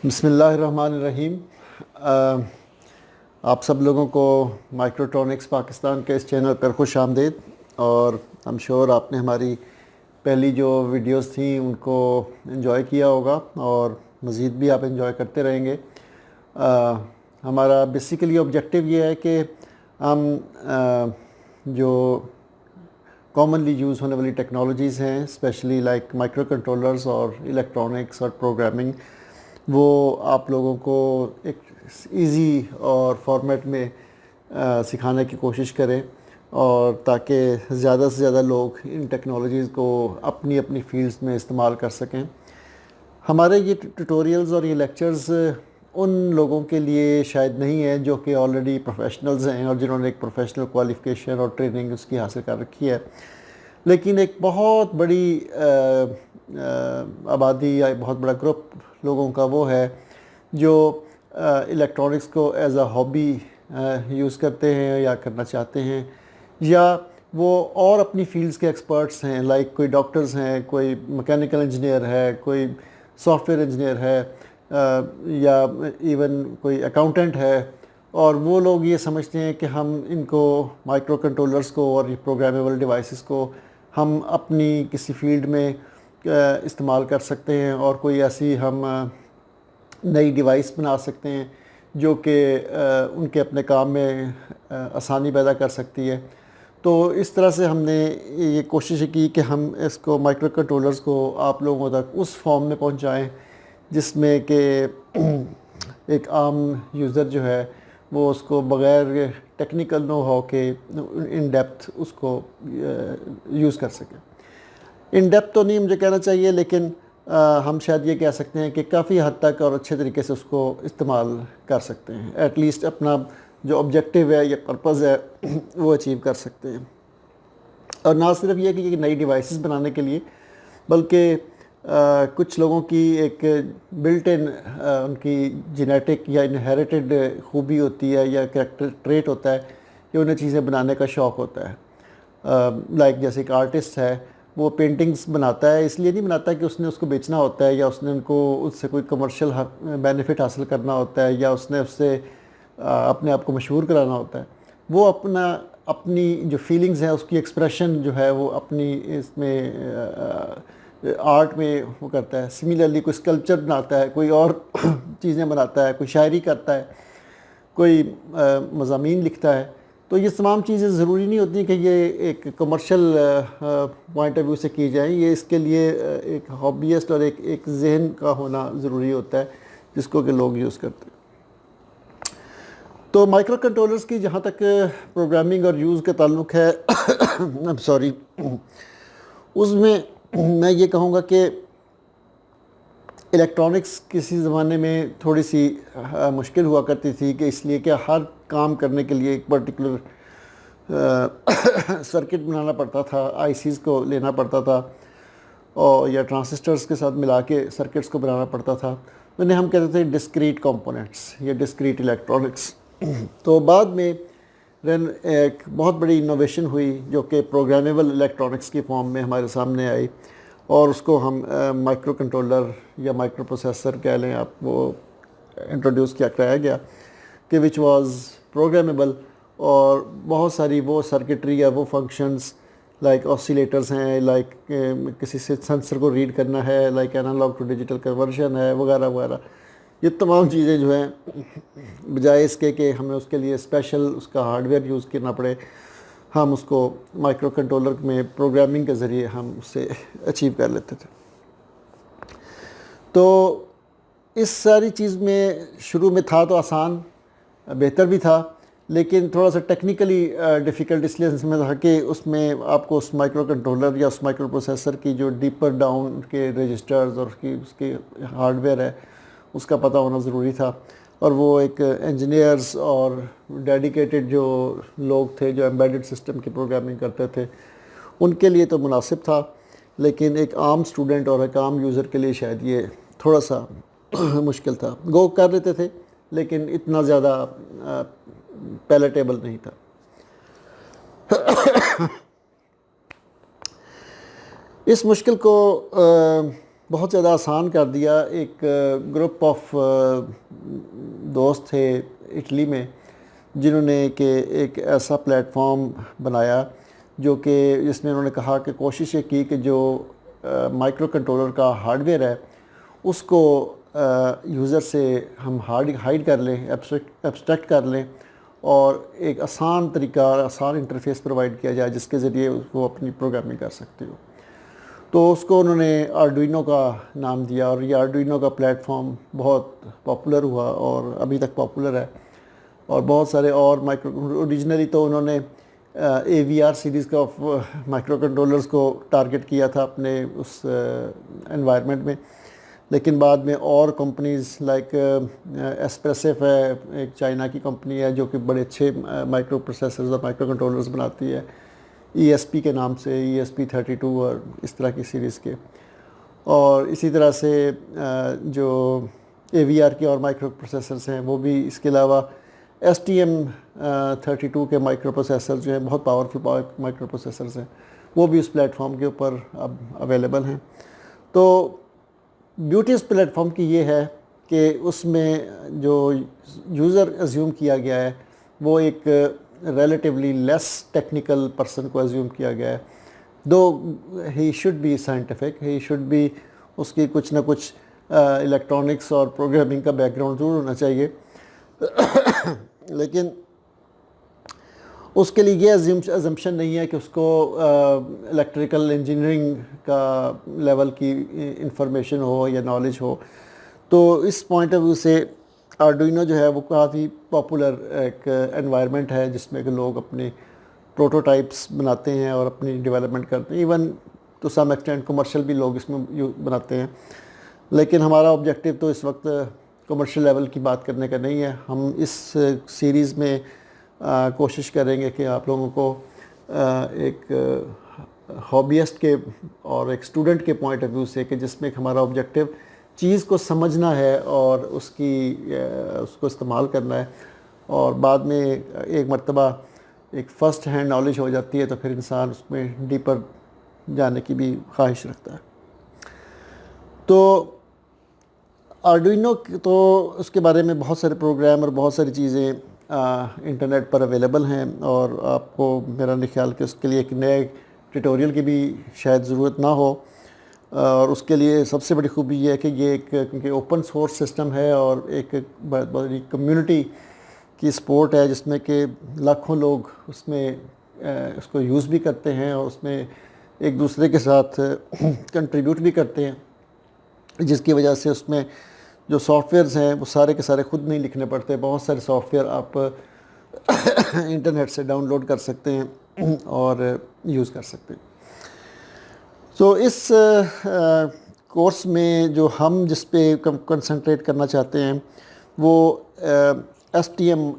بسم اللہ الرحمن الرحیم۔ آپ سب لوگوں کو مائکروٹرونکس پاکستان کے اس چینل پر خوش آمدید، اور ہم شور آپ نے ہماری پہلی جو ویڈیوز تھیں ان کو انجوائے کیا ہوگا اور مزید بھی آپ انجوائے کرتے رہیں گے۔ ہمارا بیسیکلی آبجیکٹیو یہ ہے کہ ہم جو کامنلی یوز ہونے والی ٹیکنالوجیز ہیں، اسپیشلی لائک مائکرو کنٹرولرز اور الیکٹرانکس اور پروگرامنگ، وہ آپ لوگوں کو ایک ایزی اور فارمیٹ میں سکھانے کی کوشش کریں، اور تاکہ زیادہ سے زیادہ لوگ ان ٹیکنالوجیز کو اپنی اپنی فیلڈز میں استعمال کر سکیں۔ ہمارے یہ ٹیوٹوریلز اور یہ لیکچرز ان لوگوں کے لیے شاید نہیں ہیں جو کہ آلریڈی پروفیشنلز ہیں اور جنہوں نے ایک پروفیشنل کوالیفیکیشن اور ٹریننگ اس کی حاصل کر رکھی ہے، لیکن ایک بہت بڑی آبادی یا بہت بڑا گروپ لوگوں کا وہ ہے جو الیکٹرانکس کو ایز اے ہابی یوز کرتے ہیں یا کرنا چاہتے ہیں، یا وہ اور اپنی فیلڈز کے ایکسپرٹس ہیں، لائک کوئی ڈاکٹرز ہیں، کوئی میکینیکل انجینئر ہے، کوئی سافٹ ویئر انجینئر ہے، یا ایون کوئی اکاؤنٹنٹ ہے، اور وہ لوگ یہ سمجھتے ہیں کہ ہم ان کو مائکرو کنٹرولرز کو اور پروگرامیبل ڈیوائسز کو ہم اپنی کسی فیلڈ میں استعمال کر سکتے ہیں، اور کوئی ایسی ہم نئی ڈیوائس بنا سکتے ہیں جو کہ ان کے اپنے کام میں آسانی پیدا کر سکتی ہے۔ تو اس طرح سے ہم نے یہ کوشش کی کہ ہم اس کو مائکرو کنٹرولرز کو آپ لوگوں تک اس فارم میں پہنچائیں جس میں کہ ایک عام یوزر جو ہے وہ اس کو بغیر ٹیکنیکل نو ہو کے ان ڈیپتھ اس کو یوز کر سکیں۔ ان ڈیپتھ تو نہیں مجھے کہنا چاہیے، لیکن ہم شاید یہ کہہ سکتے ہیں کہ کافی حد تک اور اچھے طریقے سے اس کو استعمال کر سکتے ہیں، ایٹ لیسٹ اپنا جو آبجیکٹیو ہے یا پرپز ہے وہ اچیو کر سکتے ہیں۔ اور نہ صرف یہ کہ نئی ڈیوائسز بنانے کے لیے، بلکہ کچھ لوگوں کی ایک بلٹ ان ان کی جینیٹک یا انہیریٹڈ خوبی ہوتی ہے یا کریکٹر ٹریٹ ہوتا ہے کہ انہیں چیزیں بنانے کا شوق ہوتا ہے۔ لائک جیسے ایک آرٹسٹ ہے، وہ پینٹنگز بناتا ہے، اس لیے نہیں بناتا کہ اس نے اس کو بیچنا ہوتا ہے یا اس نے ان کو اس سے کوئی کمرشل بینیفٹ حاصل کرنا ہوتا ہے یا اس نے اس سے اپنے آپ کو مشہور کرانا ہوتا ہے۔ وہ اپنی جو فیلنگز ہیں اس کی ایکسپریشن جو ہے وہ اپنی اس میں آرٹ میں وہ کرتا ہے۔ سملرلی کوئی اسکلپچر بناتا ہے، کوئی اور چیزیں بناتا ہے، کوئی شاعری کرتا ہے، کوئی مضامین لکھتا ہے۔ تو یہ تمام چیزیں ضروری نہیں ہوتی کہ یہ ایک کمرشل پوائنٹ آف ویو سے کی جائیں، یہ اس کے لیے ایک ہابیسٹ اور ایک ذہن کا ہونا ضروری ہوتا ہے جس کو کہ لوگ یوز کرتے ہیں۔ تو مائکرو کنٹرولرز کی جہاں تک پروگرامنگ اور یوز کا تعلق ہے اس میں یہ کہوں گا کہ الیکٹرانکس کسی زمانے میں تھوڑی سی مشکل ہوا کرتی تھی، کہ اس لیے کہ ہر کام کرنے کے لیے ایک پرٹیکولر سرکٹ بنانا پڑتا تھا، آئی سیز کو لینا پڑتا تھا، اور یا ٹرانسسٹرز کے ساتھ ملا کے سرکٹس کو بنانا پڑتا تھا، انہیں ہم کہتے تھے ڈسکریٹ کمپوننٹس یا ڈسکریٹ الیکٹرانکس۔ تو بعد میں ایک بہت بڑی انوویشن ہوئی جو کہ پروگرامیبل الیکٹرانکس کی فارم میں ہمارے سامنے آئی، اور اس کو ہم مائکرو کنٹرولر یا مائکرو پروسیسر کہہ لیں آپ، وہ انٹروڈیوس کرایا گیا کہ وچ واز پروگرامیبل، اور بہت ساری وہ سرکٹری یا وہ فنکشنز لائک آسیلیٹرز ہیں، لائک کسی سے سینسر کو ریڈ کرنا ہے، like analogue to digital conversion ہے، وغیرہ وغیرہ۔ یہ تمام چیزیں جو ہیں بجائے اس کے کہ ہمیں اس کے لیے اسپیشل اس کا ہارڈ ویئر یوز کرنا پڑے، ہم اس کو مائکرو کنٹرولر میں پروگرامنگ کے ذریعے ہم اسے اچیو کر لیتے تھے۔ تو اس ساری چیز میں شروع میں تھا تو آسان، بہتر بھی تھا، لیکن تھوڑا سا ٹیکنیکلی ڈیفیکلٹ اس لیے میں تھا کہ اس میں آپ کو اس مائکرو کنٹرولر یا اس مائکرو پروسیسر کی جو ڈیپر ڈاؤن کے رجسٹرز اور اس کی ہارڈ ویئر ہے اس کا پتہ ہونا ضروری تھا، اور وہ ایک انجینئرز اور ڈیڈیکیٹڈ جو لوگ تھے جو ایمبیڈڈ سسٹم کی پروگرامنگ کرتے تھے ان کے لیے تو مناسب تھا، لیکن ایک عام اسٹوڈنٹ اور ایک عام یوزر کے لیے شاید یہ تھوڑا سا مشکل تھا۔ گو کر لیتے تھے لیکن اتنا زیادہ پیلیٹیبل نہیں تھا۔ اس مشکل کو بہت زیادہ آسان کر دیا. ایک گروپ آف دوست تھے اٹلی میں جنہوں نے کہ ایک ایسا پلیٹ فارم بنایا جو کہ جس میں انہوں نے کہا کہ کوشش یہ کی کہ جو مائکرو کنٹرولر کا ہارڈ ویئر ہے اس کو یوزر سے ہم ہائیڈ کر لیں، ایبسٹریکٹ کر لیں، اور ایک آسان طریقہ، آسان انٹرفیس پرووائڈ کیا جائے جس کے ذریعے وہ اپنی پروگرامنگ کر سکتے ہو. تو اس کو انہوں نے آرڈوئنو کا نام دیا، اور یہ آرڈوئنو کا پلیٹ فارم بہت پاپولر ہوا اور ابھی تک پاپولر ہے. اور بہت سارے اور اوریجنلی تو انہوں نے اے وی آر سیریز کا مائکرو کنٹرولرز کو ٹارگٹ کیا تھا اپنے اس انوائرمنٹ میں، لیکن بعد میں اور کمپنیز لائک ایسپریسف ہے، ایک چائنا کی کمپنی ہے جو کہ بڑے اچھے مائکرو پروسیسرز اور مائکرو کنٹرولرز بناتی ہے، ای ایس پی کے نام سے، ای ایس پی 32 اور اس طرح کی سیریز کے. اور اسی طرح سے جو اے وی آر کے اور مائکرو پروسیسرز ہیں وہ بھی، اس کے علاوہ ایس ٹی ایم 32 کے مائکرو پروسیسر جو ہیں بہت پاورفل مائکرو پروسیسرز ہیں، وہ بھی اس پلیٹ فارم کے اوپر اب اویلیبل ہیں. تو بیوٹی اس پلیٹ فارم کی یہ ہے کہ اس میں جو یوزر ایزیوم کیا گیا ہے وہ ایک ریلیٹیولی لیس ٹیکنیکل پرسن کو ایزیوم کیا گیا ہے. Though he should be scientific, he should be, اس کی کچھ نہ کچھ الیکٹرانکس اور پروگرامنگ کا بیک گراؤنڈ ضرور ہونا چاہیے، لیکن اس کے لیے یہ ایزمپشن نہیں ہے کہ اس کو الیکٹریکل انجینئرنگ کا لیول کی انفارمیشن ہو یا نالج ہو. تو اس پوائنٹ آف ویو سے آرڈوئنو جو ہے وہ کافی پاپولر ایک انوائرمنٹ ہے جس میں کہ لوگ اپنے پروٹوٹائپس بناتے ہیں اور اپنی ڈیولپمنٹ کرتے ہیں. Even to some extent commercial بھی لوگ اس میں بناتے ہیں، لیکن ہمارا آبجیکٹیو تو اس وقت کمرشل لیول کی بات کرنے کا نہیں ہے. ہم اس سیریز میں کوشش کریں گے کہ آپ لوگوں کو ایک ہابیسٹ کے اور ایک اسٹوڈنٹ کے پوائنٹ آف ویو سے، کہ جس میں ہمارا آبجیکٹیو چیز کو سمجھنا ہے اور اس کو استعمال کرنا ہے، اور بعد میں ایک مرتبہ ایک فرسٹ ہینڈ نالج ہو جاتی ہے تو پھر انسان اس میں ڈیپر جانے کی بھی خواہش رکھتا ہے. تو آرڈوئنو تو اس کے بارے میں بہت سارے پروگرام اور بہت ساری چیزیں انٹرنیٹ پر اویلیبل ہیں، اور آپ کو میرا نہیں خیال کہ اس کے لیے ایک نئے ٹیوٹوریل کی بھی شاید ضرورت نہ ہو. اور اس کے لیے سب سے بڑی خوبی یہ ہے کہ یہ ایک کیونکہ اوپن سورس سسٹم ہے اور ایک بڑی کمیونٹی کی سپورٹ ہے جس میں کہ لاکھوں لوگ اس میں اس کو یوز بھی کرتے ہیں اور اس میں ایک دوسرے کے ساتھ کنٹریبیوٹ بھی کرتے ہیں، جس کی وجہ سے اس میں جو سافٹ ویئرز ہیں وہ سارے کے سارے خود نہیں لکھنے پڑتے. بہت سارے سافٹ ویئر آپ انٹرنیٹ سے ڈاؤن لوڈ کر سکتے ہیں اور یوز کر سکتے ہیں. تو اس کورس میں جو ہم جس پہ کنسنٹریٹ کرنا چاہتے ہیں وہ S T M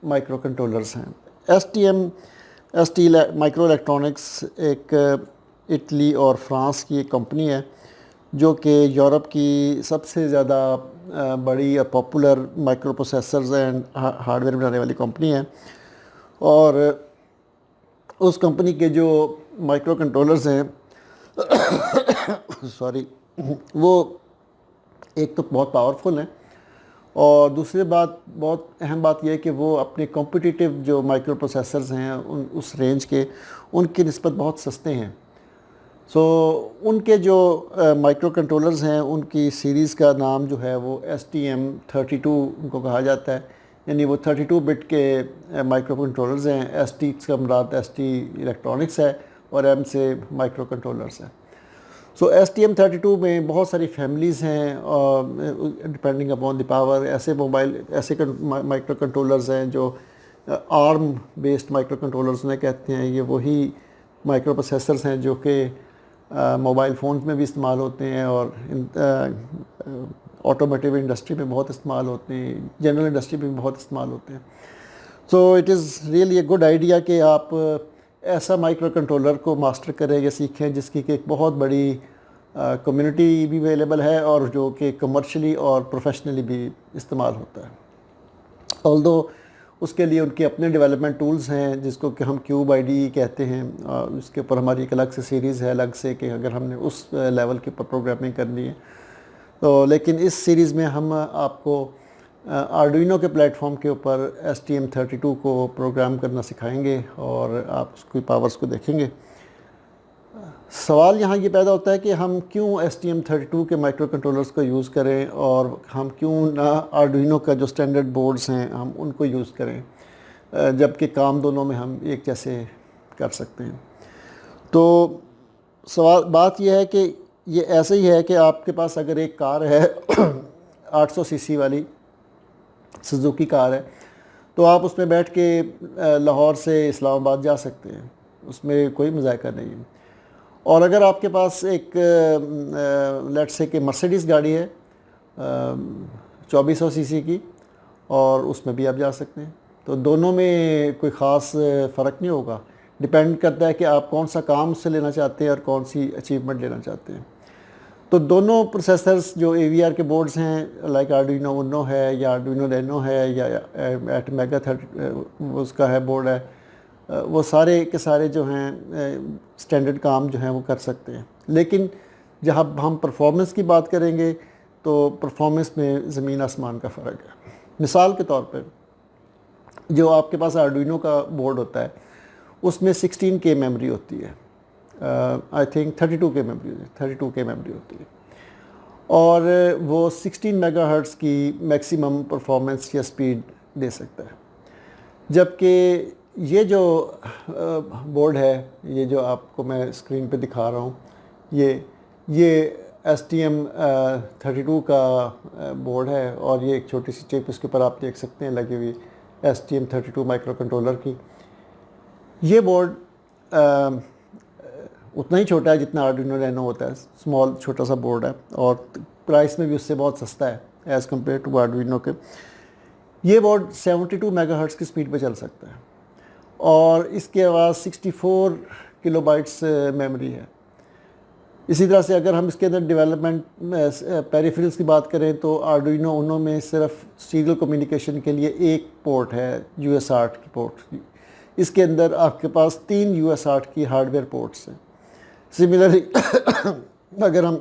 microcontrollers ہیں. ایس ٹی مائکرو الیکٹرانکس ایک اٹلی اور فرانس کی ایک کمپنی ہے جو کہ یورپ کی سب سے زیادہ بڑی اور popular micro processors and hard where بنانے والی کمپنی ہے. اور اس کمپنی کے جو مائکرو کنٹرولرز ہیں وہ ایک تو بہت پاورفل ہیں، اور دوسری بہت اہم بات یہ ہے کہ وہ اپنے کمپٹیٹیو جو مائکرو پروسیسرز ہیں اس رینج کے، ان کی نسبت بہت سستے ہیں. سو ان کے جو مائکرو کنٹرولرز ہیں ان کی سیریز کا نام جو ہے وہ STM32 ان کو کہا جاتا ہے، یعنی وہ 32 بٹ کے مائکرو کنٹرولرز ہیں. ST کا مراد ST الیکٹرانکس ہے اور M سے مائکرو کنٹرولرز ہیں. سو STM32 میں بہت ساری فیملیز ہیں، ڈپینڈنگ اپون دی پاور. ایسے مائکرو کنٹرولرز ہیں جو ARM بیسڈ مائکرو کنٹرولرز انہیں کہتے ہیں. یہ وہی مائکرو پروسیسرز ہیں جو کہ موبائل فونز میں بھی استعمال ہوتے ہیں اور آٹومیٹیو انڈسٹری میں بہت استعمال ہوتے ہیں، جنرل انڈسٹری میں بھی بہت استعمال ہوتے ہیں. So it is really a good idea کہ آپ ایسا مائکرو کنٹرولر کو ماسٹر کریں یا سیکھیں جس کی کہ ایک بہت بڑی کمیونٹی بھی اویلیبل ہے اور جو کہ کمرشلی اور پروفیشنلی بھی استعمال ہوتا ہے. آلدو اس کے لیے ان کے اپنے ڈیولپمنٹ ٹولز ہیں جس کو کہ ہم کیوب آئی ڈی کہتے ہیں، اور اس کے اوپر ہماری ایک الگ سے سیریز ہے الگ سے کہ اگر ہم نے اس لیول کے اوپر پروگرامنگ کرنی ہے تو، لیکن اس سیریز میں ہم آپ کو آرڈوینو کے پلیٹ فارم کے اوپر STM32 کو پروگرام کرنا سکھائیں گے اور آپ اس کی پاورز کو دیکھیں گے۔ سوال یہاں یہ پیدا ہوتا ہے کہ ہم کیوں STM32 کے مائکرو کنٹرولرز کو یوز کریں اور ہم کیوں نہ آرڈوینو کا جو سٹینڈرڈ بورڈز ہیں ہم ان کو یوز کریں، جبکہ کام دونوں میں ہم ایک جیسے کر سکتے ہیں۔ تو بات یہ ہے کہ یہ ایسے ہی ہے کہ آپ کے پاس اگر ایک کار ہے 800 cc والی سوزوکی کار ہے تو آپ اس میں بیٹھ کے لاہور سے اسلام آباد جا سکتے ہیں، اس میں کوئی مذائقہ نہیں ہے۔ اور اگر آپ کے پاس ایک لیٹ سے کہ مرسیڈیز گاڑی ہے 2400 cc کی، اور اس میں بھی آپ جا سکتے ہیں، تو دونوں میں کوئی خاص فرق نہیں ہوگا، ڈیپینڈ کرتا ہے کہ آپ کون سا کام اس سے لینا چاہتے ہیں اور کون سی اچیومنٹ لینا چاہتے ہیں۔ تو دونوں پروسیسرز جو AVR کے بورڈز ہیں لائک آرڈوینو اونو ہے یا آرڈوینو لینو ہے یا ایٹمیگا اس کا ہے بورڈ ہے، وہ سارے کے سارے جو ہیں سٹینڈرڈ کام جو ہیں وہ کر سکتے ہیں، لیکن جب ہم پرفارمنس کی بات کریں گے تو پرفارمنس میں زمین آسمان کا فرق ہے۔ مثال کے طور پہ جو آپ کے پاس آرڈوینو کا بورڈ ہوتا ہے اس میں 16K میموری ہوتی ہے، آئی تھنک 32K میموری ہوتی ہے، اور وہ 16 میگا ہرٹز کی میکسیمم پرفارمنس یا سپیڈ دے سکتا ہے، جبکہ یہ جو بورڈ ہے، یہ جو آپ کو میں اسکرین پہ دکھا رہا ہوں، یہ STM32 کا بورڈ ہے، اور یہ ایک چھوٹی سی چپ اس کے اوپر آپ دیکھ سکتے ہیں لگی ہوئی STM32 مائکرو کنٹرولر کی۔ یہ بورڈ اتنا ہی چھوٹا ہے جتنا آرڈوینو لینو ہوتا ہے، اسمال چھوٹا سا بورڈ ہے، اور پرائس میں بھی اس سے بہت سستا ہے ایز کمپیئر ٹو آرڈوینو کے۔ یہ بورڈ 72 میگا ہرٹز کی سپیڈ پہ چل سکتا ہے، اور اس کے بعد 64 کلو بائٹس میموری ہے۔ اسی طرح سے اگر ہم اس کے اندر ڈیولپمنٹ پیریفرلس کی بات کریں تو آرڈوینو اونو میں صرف سیریل کمیونیکیشن کے لیے ایک پورٹ ہے US8 کی پورٹ، اس کے اندر آپ کے پاس 3 US8 کی ہارڈ ویئر پورٹس ہیں۔ سملرلی اگر ہم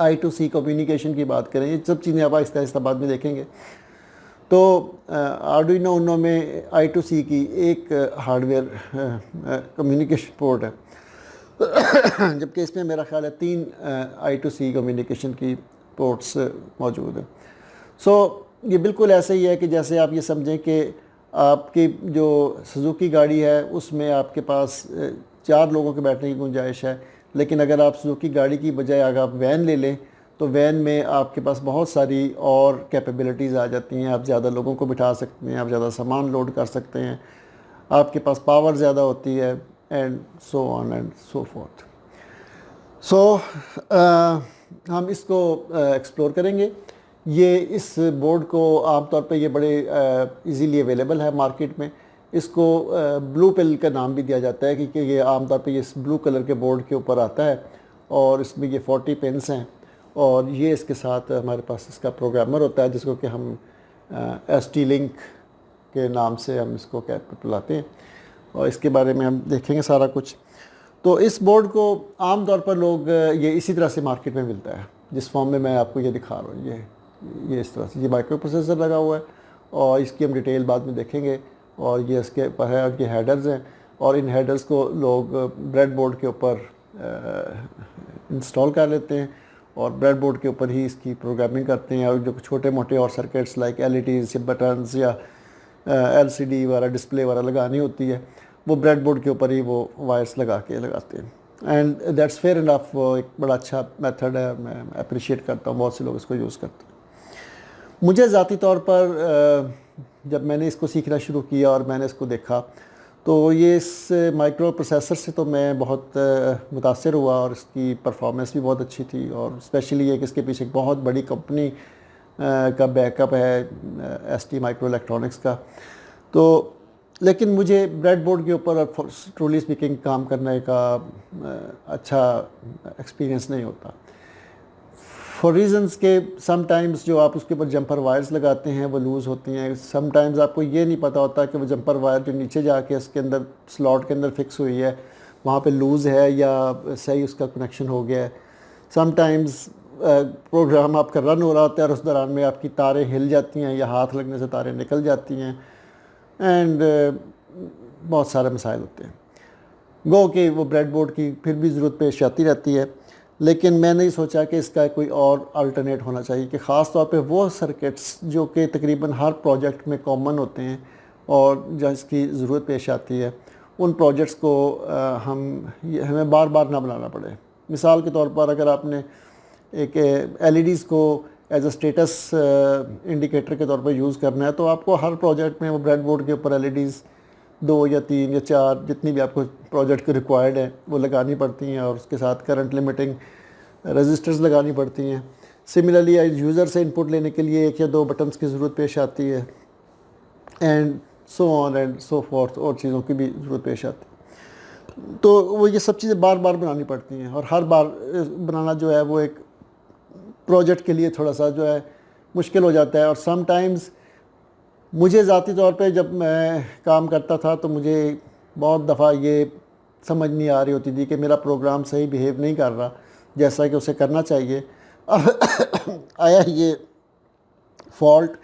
I2C کمیونیکیشن کی بات کریں، یہ سب چیزیں آپ آہستہ آہستہ بعد میں دیکھیں گے، تو آرڈوینو اونو میں I2C کی ایک ہارڈ ویئر کمیونیکیشن پورٹ ہے، جبکہ اس میں میرا خیال ہے 3 I2C کمیونیکیشن کی پورٹس موجود ہیں۔ سو یہ بالکل ایسے ہی ہے کہ جیسے آپ یہ سمجھیں کہ آپ کی جو سوزوکی گاڑی ہے اس میں آپ کے پاس 4 لوگوں کے بیٹھنے کی گنجائش ہے، لیکن اگر آپ سوزوکی گاڑی کی بجائے اگر آپ وین لے لیں تو وین میں آپ کے پاس بہت ساری اور کیپیبلٹیز آ جاتی ہیں، آپ زیادہ لوگوں کو بٹھا سکتے ہیں، آپ زیادہ سامان لوڈ کر سکتے ہیں، آپ کے پاس پاور زیادہ ہوتی ہے، and so on and so forth. So ہم اس کو ایکسپلور کریں گے۔ یہ اس بورڈ کو عام طور پہ یہ بڑے ایزیلی اویلیبل ہے مارکیٹ میں، اس کو بلو پل کا نام بھی دیا جاتا ہے کیونکہ یہ عام طور پہ اس بلو کلر کے بورڈ کے اوپر آتا ہے، اور اس میں یہ 40 پنس ہیں، اور یہ اس کے ساتھ ہمارے پاس اس کا پروگرامر ہوتا ہے جس کو کہ ہم ST لنک کے نام سے ہم اس کو بلاتے ہیں، اور اس کے بارے میں ہم دیکھیں گے سارا کچھ۔ تو اس بورڈ کو عام طور پر لوگ یہ اسی طرح سے مارکیٹ میں ملتا ہے جس فارم میں آپ کو یہ دکھا رہا ہوں، یہ اس طرح سے یہ مائکرو پروسیسر لگا ہوا ہے، اور اس کی ہم ڈیٹیل بعد میں دیکھیں گے، اور یہ اس کے اوپر ہے، یہ ہیڈرز ہیں، اور ان ہیڈرز کو لوگ بریڈ بورڈ کے اوپر انسٹال کر لیتے ہیں، اور بریڈ بورڈ کے اوپر ہی اس کی پروگرامنگ کرتے ہیں، اور جو چھوٹے موٹے اور سرکٹس لائک LEDs یا بٹنز یا LCD وغیرہ ڈسپلے وغیرہ لگانی ہوتی ہے وہ بریڈ بورڈ کے اوپر ہی وہ وائرس لگاتے ہیں، اینڈ دیٹس فیئر انف، وہ ایک بڑا اچھا میتھڈ ہے، میں اپریشیٹ کرتا ہوں، بہت سے لوگ اس کو یوز کرتے ہیں۔ مجھے ذاتی طور پر جب میں نے اس کو سیکھنا شروع کیا اور میں نے اس کو دیکھا تو یہ اس مائکرو پروسیسر سے تو میں بہت متاثر ہوا، اور اس کی پرفارمنس بھی بہت اچھی تھی، اور اسپیشلی یہ کہ اس کے پیچھے ایک بہت بڑی کمپنی کا بیک اپ ہے ST مائکرو الیکٹرانکس کا، تو لیکن مجھے بریڈ بورڈ کے اوپر ٹرولی اسپیکنگ کام کرنے کا اچھا ایکسپیرینس نہیں ہوتا۔ فار ریزنس کہ سم ٹائمز جو آپ اس کے اوپر جمپر وائرز لگاتے ہیں وہ لوز ہوتی ہیں. سم ٹائمز آپ کو یہ نہیں پتہ ہوتا کہ وہ جمپر وائر جو نیچے جا کے اس کے اندر سلاٹ کے اندر فکس ہوئی ہے وہاں پہ لوز ہے یا صحیح اس کا کنیکشن ہو گیا ہے. سم ٹائمز پروگرام آپ کا رن ہو رہا ہوتا ہے اور اس دوران میں آپ کی تاریں ہل جاتی ہیں یا ہاتھ لگنے سے تاریں نکل جاتی ہیں اینڈ بہت سارے مسائل ہوتے ہیں. گو کہ وہ بریڈ بورڈ کی پھر بھی ضرورت پیش آتی رہتی ہے, لیکن میں نے سوچا کہ اس کا کوئی اور الٹرنیٹ ہونا چاہیے کہ خاص طور پہ وہ سرکٹس جو کہ تقریباً ہر پروجیکٹ میں کامن ہوتے ہیں اور جس کی ضرورت پیش آتی ہے ان پروجیکٹس کو ہمیں بار بار نہ بنانا پڑے. مثال کے طور پر اگر آپ نے ایک ایل ای ڈیز کو ایز اے اسٹیٹس انڈیکیٹر کے طور پر یوز کرنا ہے تو آپ کو ہر پروجیکٹ میں وہ بریڈ بورڈ کے اوپر ایل ای ڈیز 2 یا 3 یا 4 جتنی بھی آپ کو پروجیکٹ کو ریکوائرڈ ہے وہ لگانی پڑتی ہیں اور اس کے ساتھ کرنٹ لمیٹنگ رجسٹرز لگانی پڑتی ہیں. سملرلی یوزر سے انپٹ لینے کے لیے 1 یا 2 بٹنس کی ضرورت پیش آتی ہے and so on and so fourth, اور چیزوں کی بھی ضرورت پیش آتی ہے. تو وہ یہ سب چیزیں بار بار بنانی پڑتی ہیں اور ہر بار بنانا جو ہے وہ ایک پروجیکٹ کے لیے تھوڑا سا جو ہے مشکل ہو جاتا ہے. اور سم ٹائمز مجھے ذاتی طور پہ جب میں کام کرتا تھا تو مجھے بہت دفعہ یہ سمجھ نہیں آ رہی ہوتی تھی کہ میرا پروگرام صحیح بیہیو نہیں کر رہا جیسا کہ اسے کرنا چاہیے. آیا یہ فالٹ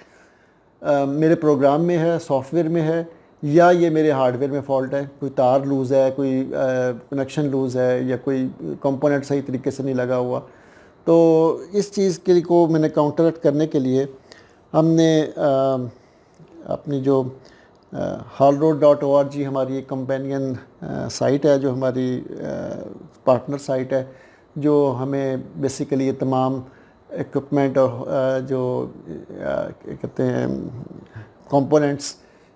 میرے پروگرام میں ہے, سافٹ ویئر میں ہے, یا یہ میرے ہارڈ ویئر میں فالٹ ہے, کوئی تار لوز ہے, کوئی کنیکشن لوز ہے, یا کوئی کمپوننٹ صحیح طریقے سے نہیں لگا ہوا. تو اس چیز کے کو میں نے کاؤنٹر اکٹ کرنے کے لیے ہم نے اپنی جو hallroad.org ہماری ایک کمپینین سائٹ ہے جو ہماری پارٹنر سائٹ ہے جو ہمیں بیسیکلی یہ تمام ایکوپمنٹ اور جو کہتے ہیں کمپوننٹس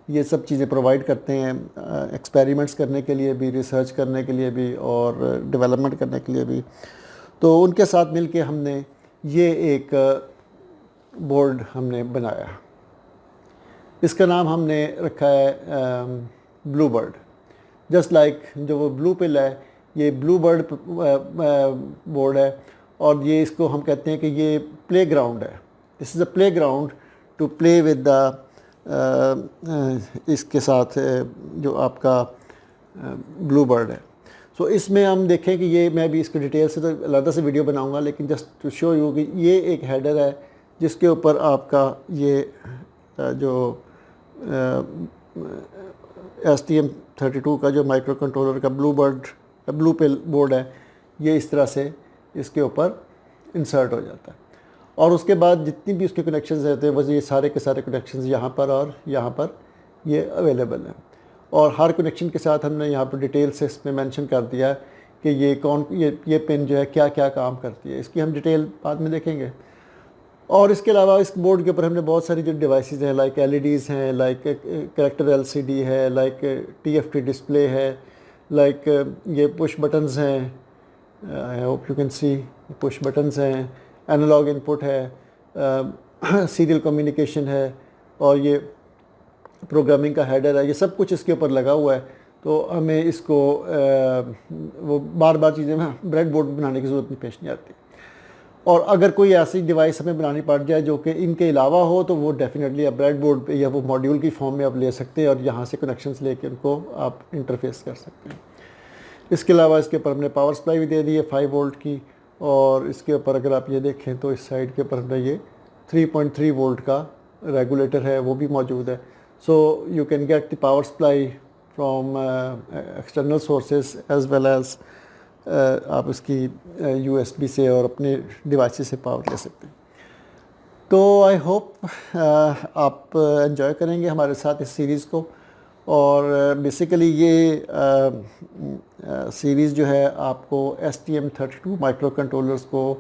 یہ سب چیزیں پرووائڈ کرتے ہیں ایکسپیریمنٹس کرنے کے لیے بھی, ریسرچ کرنے کے لیے بھی اور ڈیولپمنٹ کرنے کے لیے بھی. تو ان کے ساتھ مل کے ہم نے یہ ایک بورڈ ہم نے بنایا. اس کا نام ہم نے رکھا ہے بلو برڈ. جسٹ لائک جو وہ بلو پل ہے یہ بلو برڈ بورڈ ہے, اور یہ اس کو ہم کہتے ہیں کہ یہ پلے گراؤنڈ ہے. This is a playground to play with the اس کے ساتھ جو آپ کا بلو برڈ ہے. سو اس میں ہم دیکھیں کہ یہ میں بھی اس کی ڈیٹیل سے تو علیحدہ سے ویڈیو بناؤں گا, لیکن جسٹ ٹو شو یو کہ یہ ایک ہیڈر ہے جس کے اوپر آپ کا یہ جو STM32 کا جو مائکرو کنٹرولر کا بلو پل بورڈ ہے یہ اس طرح سے اس کے اوپر انسرٹ ہو جاتا ہے. اور اس کے بعد جتنی بھی اس کے کنیکشنز رہتے ہیں بس یہ سارے کے سارے کنیکشنز یہاں پر اور یہاں پر یہ اویلیبل ہیں. اور ہر کنیکشن کے ساتھ ہم نے یہاں پر ڈیٹیل سے اس میں مینشن کر دیا ہے کہ یہ پن جو ہے کیا کیا کام کرتی ہے. اس کی ہم ڈیٹیل بعد میں دیکھیں گے. اور اس کے علاوہ اس بورڈ کے اوپر ہم نے بہت ساری جو ڈیوائسز ہیں لائک ایل ای ڈیز ہیں, لائک کریکٹر LCD ہے, لائک TFT ڈسپلے ہے, لائک یہ پش بٹنز ہیں, I hope you can see push buttons ہیں, انالاگ انپٹ ہے, سیریل کمیونیکیشن ہے, اور یہ پروگرامنگ کا ہیڈر ہے. یہ سب کچھ اس کے اوپر لگا ہوا ہے. تو ہمیں اس کو وہ بار بار چیزیں بریڈ بورڈ بنانے کی ضرورت نہیں پیش نہیں آتی. اور اگر کوئی ایسی ڈیوائس ہمیں بنانی پڑ جائے جو کہ ان کے علاوہ ہو تو وہ ڈیفینیٹلی آپ بریڈ بورڈ پہ یا وہ ماڈیول کی فارم میں آپ لے سکتے ہیں اور یہاں سے کنیکشنز لے کے ان کو آپ انٹرفیس کر سکتے ہیں. اس کے علاوہ اس کے اوپر ہم نے پاور سپلائی بھی دے دی ہے 5 وولٹ کی, اور اس کے اوپر اگر آپ یہ دیکھیں تو اس سائڈ کے اوپر یہ 3.3 وولٹ کا ریگولیٹر ہے وہ بھی موجود ہے. So you can get the power supply from external sources as well as آپ اس کی USB سے اور اپنے ڈیوائسز سے پاور لے سکتے ہیں. تو آئی ہوپ آپ انجوائے کریں گے ہمارے ساتھ اس سیریز کو. اور بیسیکلی یہ سیریز جو ہے آپ کو STM32 مائکرو کنٹرولرز کو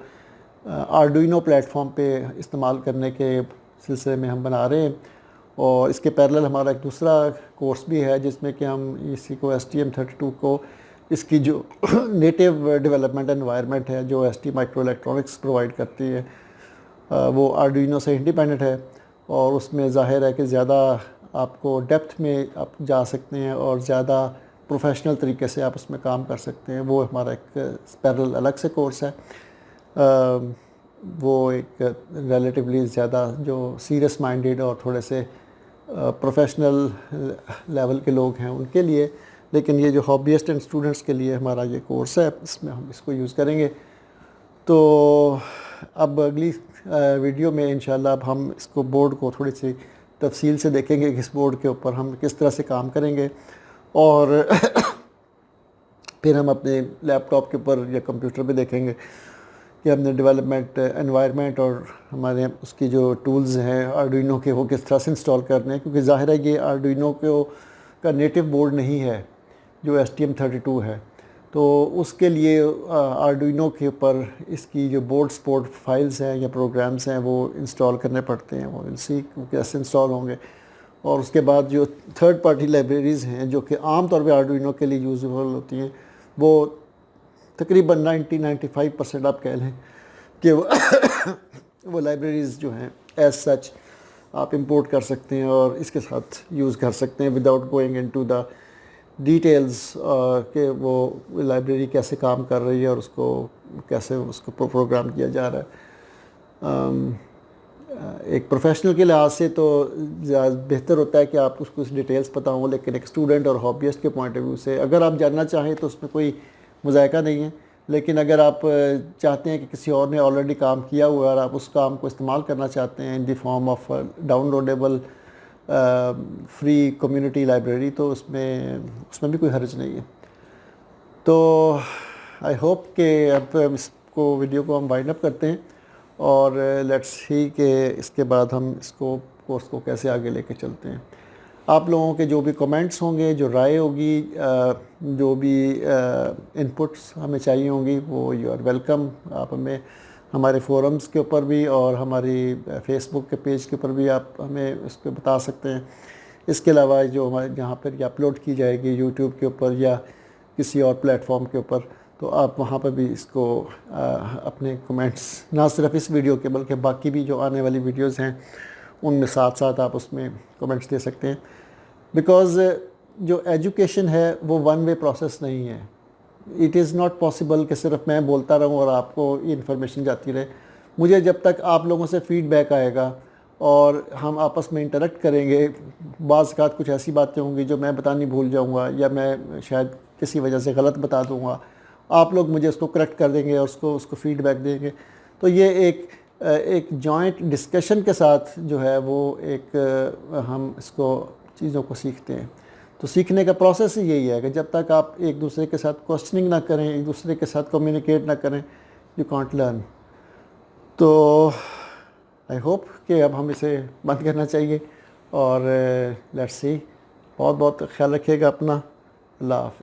آرڈوینو پلیٹ فارم پہ استعمال کرنے کے سلسلے میں ہم بنا رہے ہیں. اور اس کے پیرلل ہمارا ایک دوسرا کورس بھی ہے جس میں کہ ہم اسی کو STM32 کو اس کی جو نیٹیو ڈیولپمنٹ انوائرمنٹ ہے جو ST مائکرو الیکٹرانکس پرووائڈ کرتی ہے وہ آرڈوینو سے انڈیپینڈنٹ ہے, اور اس میں ظاہر ہے کہ زیادہ آپ کو ڈیپتھ میں آپ جا سکتے ہیں اور زیادہ پروفیشنل طریقے سے آپ اس میں کام کر سکتے ہیں. وہ ہمارا ایک پیرلل الگ سے کورس ہے. وہ ایک ریلیٹیولی زیادہ جو سیریس مائنڈیڈ اور تھوڑے سے پروفیشنل لیول کے لوگ ہیں ان کے لیے، لیکن یہ جو ہابیسٹ اینڈ اسٹوڈنٹس کے لیے ہمارا یہ کورس ہے، اس میں ہم اس کو یوز کریں گے. تو اب اگلی ویڈیو میں انشاءاللہ اب ہم اس کو بورڈ کو تھوڑی سی تفصیل سے دیکھیں گے کہ اس بورڈ کے اوپر ہم کس طرح سے کام کریں گے، اور پھر ہم اپنے لیپ ٹاپ کے اوپر یا کمپیوٹر پہ دیکھیں گے کہ ہم نے ڈیولپمنٹ انوائرمنٹ اور ہمارے اس کی جو ٹولز ہیں آرڈوئنو کے وہ کس طرح سے انسٹال کرنے ہیں، کیونکہ ظاہر ہے یہ آرڈوئنو کا نیٹو بورڈ نہیں ہے جو STM32 ہے. تو اس کے لیے آرڈوئنو کے اوپر اس کی جو بورڈ سپورٹ فائلز ہیں یا پروگرامز ہیں وہ انسٹال کرنے پڑتے ہیں، وہ کیسے انسٹال ہوں گے. اور اس کے بعد جو تھرڈ پارٹی لائبریریز ہیں جو کہ عام طور پہ آرڈوئنو کے لیے یوزیبل ہوتی ہیں، وہ تقریباً 95% آپ کہہ لیں کہ وہ لائبریریز جو ہیں ایز سچ آپ امپورٹ کر سکتے ہیں اور اس کے ساتھ یوز کر سکتے ہیں without going into the details کہ وہ لائبریری کیسے کام کر رہی ہے اور اس کو کیسے اس کو پروگرام کیا جا رہا ہے. ایک پروفیشنل کے لحاظ سے تو بہتر ہوتا ہے کہ آپ اس کو ڈیٹیلز پتہ ہوں، لیکن ایک اسٹوڈنٹ اور ہابیسٹ کے پوائنٹ آف ویو سے اگر آپ جاننا چاہیں تو اس میں کوئی مذائقہ نہیں ہے. لیکن اگر آپ چاہتے ہیں کہ کسی اور نے آلریڈی کام کیا ہوا ہے اور آپ اس کام کو استعمال کرنا چاہتے ہیں in the form of downloadable free community library, تو اس میں بھی کوئی حرج نہیں ہے. تو آئی ہوپ کہ اب اس کو ویڈیو کو ہم وائنڈ اپ کرتے ہیں اور لیٹس سی کہ اس کے بعد ہم اس کو کورس کو کیسے آگے لے کے چلتے ہیں. آپ لوگوں کے جو بھی کمنٹس ہوں گے، جو رائے ہوگی، جو بھی انپٹس ہمیں چاہیے ہوں گی، وہ یو آر ویلکم. آپ ہمیں ہمارے فورمز کے اوپر بھی اور ہماری فیس بک کے پیج کے اوپر بھی آپ ہمیں اس پہ بتا سکتے ہیں. اس کے علاوہ جو ہمارے جہاں پر یہ اپلوڈ کی جائے گی یوٹیوب کے اوپر یا کسی اور پلیٹ فارم کے اوپر، تو آپ وہاں پہ بھی اس کو اپنے کمنٹس نہ صرف اس ویڈیو کے بلکہ باقی بھی جو آنے والی ویڈیوز ہیں ان میں ساتھ ساتھ آپ اس میں کمنٹس دے سکتے ہیں. بیکاز جو ایجوکیشن ہے وہ ون وے پروسیس نہیں ہے. اٹ از ناٹ پاسبل کہ صرف میں بولتا رہوں اور آپ کو یہ انفارمیشن جاتی رہے. مجھے جب تک آپ لوگوں سے فیڈ بیک آئے گا اور ہم آپس میں انٹریکٹ کریں گے، بعض اوقات کچھ ایسی باتیں ہوں گی جو میں بتانی بھول جاؤں گا یا میں شاید کسی وجہ سے غلط بتا دوں گا، آپ لوگ مجھے اس کو کریکٹ کر دیں گے اور اس کو فیڈ بیک دیں گے. تو یہ ایک جوائنٹ ڈسکشن کے ساتھ جو ہے وہ ایک ہم اس کو چیزوں کو سیکھتے ہیں. تو سیکھنے کا پروسیس ہی یہی ہے کہ جب تک آپ ایک دوسرے کے ساتھ کوسچننگ نہ کریں، ایک دوسرے کے ساتھ کمیونیکیٹ نہ کریں، یو کانٹ لرن. تو آئی ہوپ کہ اب ہم اسے بند کرنا چاہیے اور لیٹس سی. بہت بہت خیال رکھیے گا اپنا. اللہ حافظ.